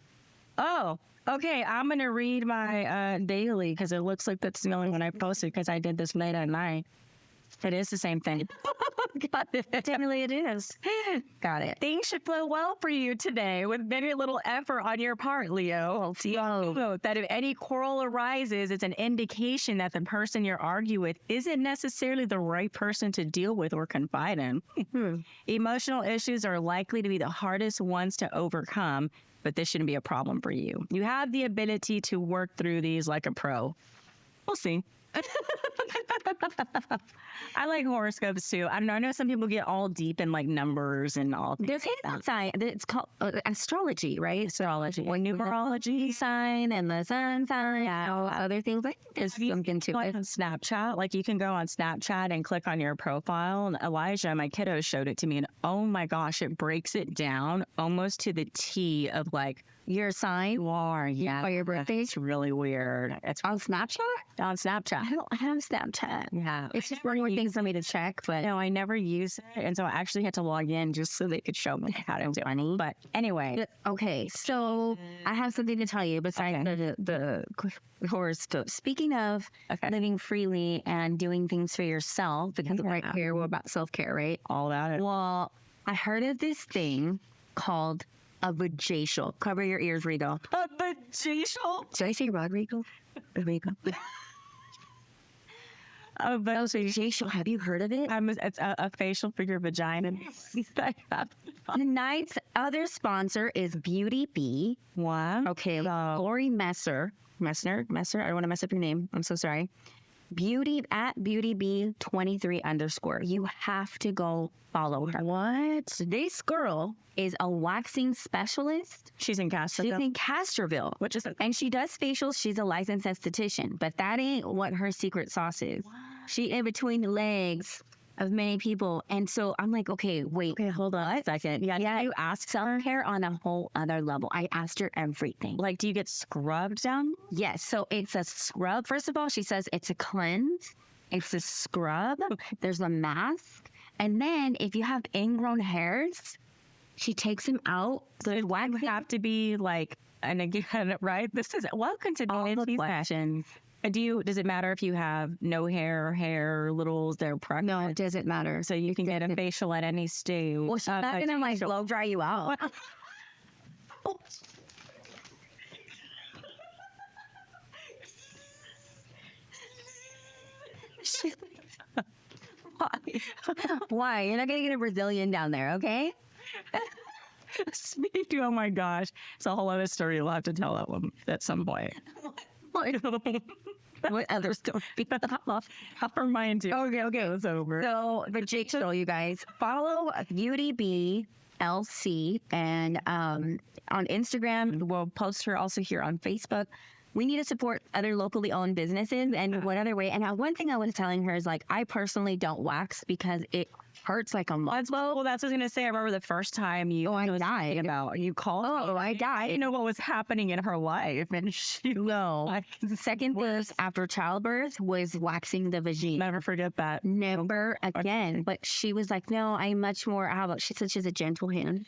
Oh, okay. I'm going to read my daily because it looks like that's the only one I posted because I did this late at night. It is the same thing. Got it. Definitely it is. Got it. Things should flow well for you today with very little effort on your part, Leo. Note that if any quarrel arises, it's an indication that the person you're arguing with isn't necessarily the right person to deal with or confide in. Emotional issues are likely to be the hardest ones to overcome, but this shouldn't be a problem for you. You have the ability to work through these like a pro. We'll see. I like horoscopes too. I don't know. I know some people get all deep in like numbers and all. There's a sign. It's called astrology, right? Astrology. Or numerology sign and the sun sign. Other things. Like there's something to like it. on Snapchat, like you can go on Snapchat and click on your profile. And Elijah, my kiddo, showed it to me, and oh my gosh, it breaks it down almost to the T of like Your sign or or your birthday It's really weird. It's on Snapchat. on Snapchat. I don't have Snapchat. Yeah, It's just one more thing for me to check, but no, I never use it, and so I actually had to log in just so they could show me how to do it. But anyway, okay. So I have something to tell you besides the horoscope. Speaking of living freely and doing things for yourself, because right here we're about self-care, right? all about it. Well, I heard of this thing called a vajacial. Cover your ears, Regal. A vajacial? Did I say wrong, Regal? Regal. A Vajacial. Have you heard of it? It's a facial for your vagina. Tonight's other sponsor is Beauty Bee. What? Okay, Lori Messner. I don't want to mess up your name. I'm so sorry. Beauty Bee 23_. You have to go follow her. What? This girl is a waxing specialist. She's in Castroville. She's in Castroville, and she does facials. She's a licensed esthetician, but that ain't what her secret sauce is. She in between the legs of many people, and so I'm like, okay, wait, hold on a second. Yeah, you ask self-care on a whole other level. I asked her everything. Like, do you get scrubbed down? Yes, so it's a scrub. First of all, she says it's a cleanse. It's a scrub. There's a mask, and then if you have ingrown hairs, she takes them out. It would have to be like, and again, right? This is welcome to all the questions. Does it matter if you have no hair or hair littles? They're pregnant? No, it doesn't matter. So you can get a facial at any stage. Well, she's not gonna like blow dry you out. Why? You're not gonna get a Brazilian down there, okay? Oh my gosh, it's a whole other story. You'll have to tell that one at some point. What other story? I'll remind you. Okay, it's over. So, but Jake, so you guys follow Beauty Bee LC and on Instagram. We'll post her also here on Facebook. We need to support other locally owned businesses, and what other way? And one thing I was telling her is like, I personally don't wax because it hurts like a muscle. Well, that's what I was gonna say. I remember the first time you died. You called. Oh, I died. You know what was happening in her life, and she The second was after childbirth was waxing the vagina. Never forget that. Never again. But she was like, no, I'm much more. How about? She said she's a gentle hand.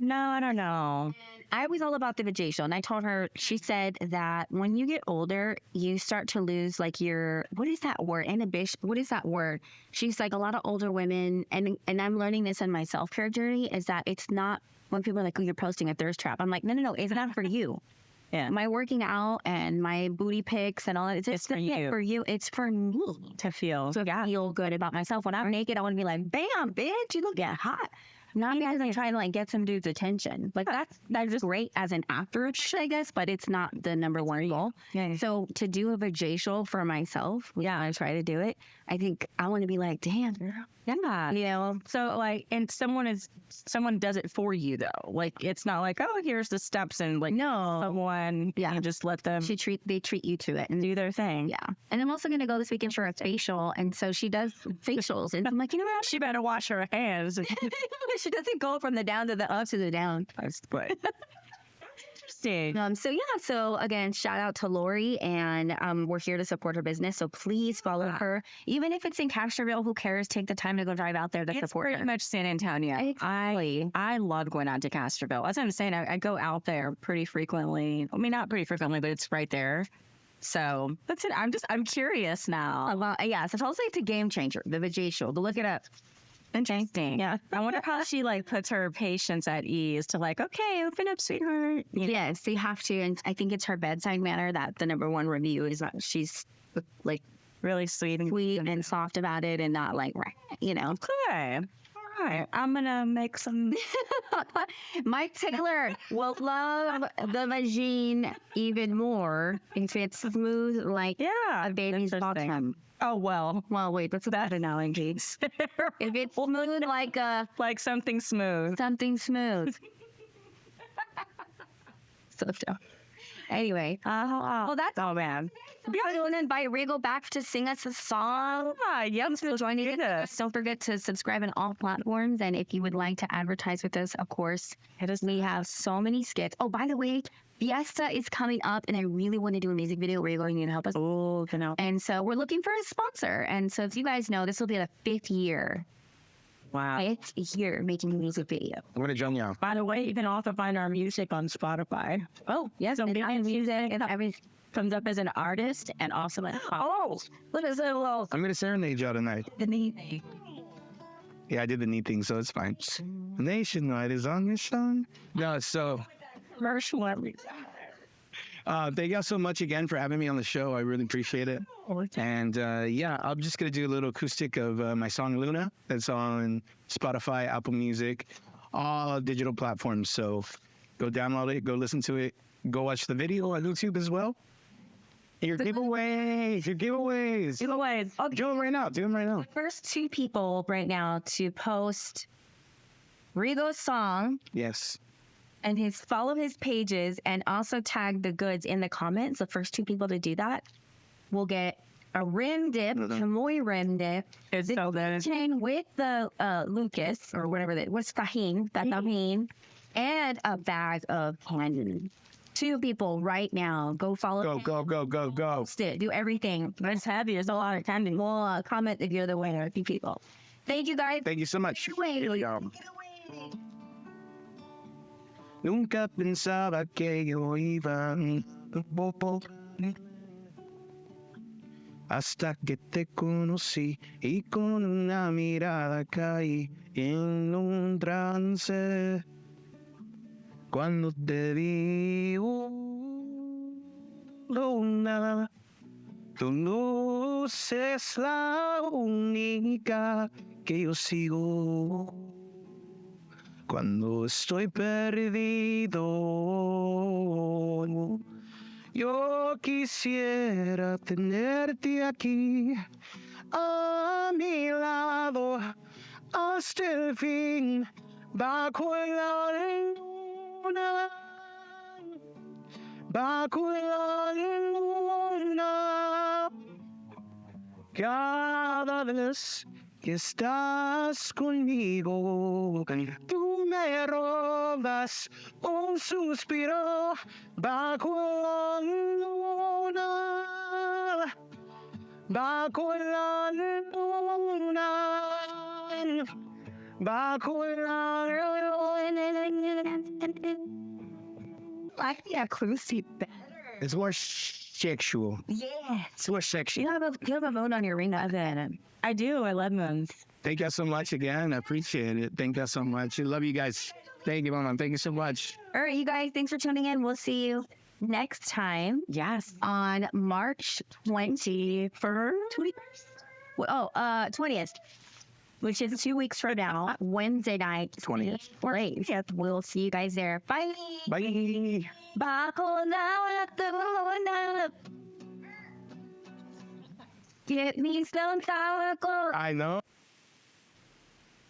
No, I don't know. I was all about the vajacial, and I told her, she said that when you get older, you start to lose like your, what is that word? Inhibition. What is that word? She's like, a lot of older women, and I'm learning this in my self-care journey, is that it's not, when people are like, oh, you're posting a thirst trap. I'm like, no, it's not for you. Yeah. My working out and my booty pics and all that, it's for you. For you. It's for me. To feel. So I feel good about myself. When I'm naked, I want to be like, bam, bitch, you look hot. Not because I'm trying to like get some dude's attention. Like that's just great as an actor, I guess, but it's not the number one goal. Yeah. So to do a vajacial for myself, I try to do it. I think I want to be like, damn, girl. Yeah. You know, So like, and someone does it for you though. Like, it's not like, oh, here's the steps and like, no, someone, you just let them they treat you to it and do their thing. yeah. And I'm also going to go this weekend for a facial. And so she does facials. And I'm like, you know what? She better wash her hands. She doesn't go from the down to the up to the down. But interesting. So again, shout out to Lori, and we're here to support her business. So please follow her, even if it's in Castroville. Who cares? Take the time to go drive out there to support pretty her. much San Antonio. Exactly. I love going out to Castroville. As I'm saying, I go out there pretty frequently. I mean, not pretty frequently, but it's right there. So that's it. I'm curious now. Well, yeah. So I'll say it's a game changer. The vajacial. But look it up. Interesting. Yeah. I wonder how she like puts her patients at ease to like, okay, open up, sweetheart. Yes, you have to. And I think it's her bedside manner that the number one review is that she's like Really sweet and soft about it, and not like, you know. Okay. All right. I'm going to make some. Mike Tickler will love the vagine even more if it's smooth like a baby's bottom. Oh, well, Wait, what's that analogy? If it's smooth like something smooth. something smooth. So dumb. Anyway, that's Oh, man. we're going to invite Regal back to sing us a song. Yep. So joining us. Don't forget to subscribe on all platforms. And if you would like to advertise with us, of course, we have so many skits. Oh, by the way, Fiesta is coming up, and I really want to do a music video. Regal, you need to help us. Oh, And so we're looking for a sponsor. And so if you guys know, this will be the 5th year. wow. 5th year making a music video. I'm gonna join you. By the way, you can also find our music on Spotify. Oh, yes. So And we I have music. music. Everything. Comes up as an artist and also as look at that little I'm gonna serenade y'all tonight. the knee thing. Yeah, I did the neat thing, so it's fine. Nationwide is on your song. No, so Commercial every thank y'all so much again for having me on the show. I really appreciate it. And I'm just gonna do a little acoustic of my song Luna. That's on Spotify, Apple Music, all digital platforms. So go download it, go listen to it, go watch the video on YouTube as well. Your giveaways. giveaways. Do them right now. First 2 people right now to post Rigo's song Yes. and follow his pages and also tag the goods in the comments. The first 2 people to do that will get a rim dip, chamoy rim dip, It's so good. chain with the Lucas or whatever what's tahine, tahine, and a bag of candy. 2 people right now. Go follow. Go. Post it. Do everything. It's heavy. There's a lot of candy. We'll comment if you're the winner. 2 people. Thank you guys. Thank you so much. Wait. Nunca pensaba que yo iba hasta que te conocí y con una mirada caí en un trance. Cuando te vi, Luna, tu luz es la única que yo sigo. Cuando estoy perdido, yo quisiera tenerte aquí a mi lado hasta el fin, bajo la luna, bajo la luna. Cada vez que estás conmigo, tú me robas un suspiro bajo la luna, bajo la luna, bajo la luna. I like the acoustic better. It's more sexual. Yeah. It's more sexy. You have a vote on your ring then. I do. I love them. Thank you so much again. I appreciate it. Thank you so much. I love you guys. Thank you, Mama. Thank you so much. All right, you guys, thanks for tuning in. We'll see you next time. Yes. On March 21st. 20th. which is 2 weeks from now, Wednesday night, 20th. Great. We'll see you guys there. Bye. Bye. Get me some sour. I know.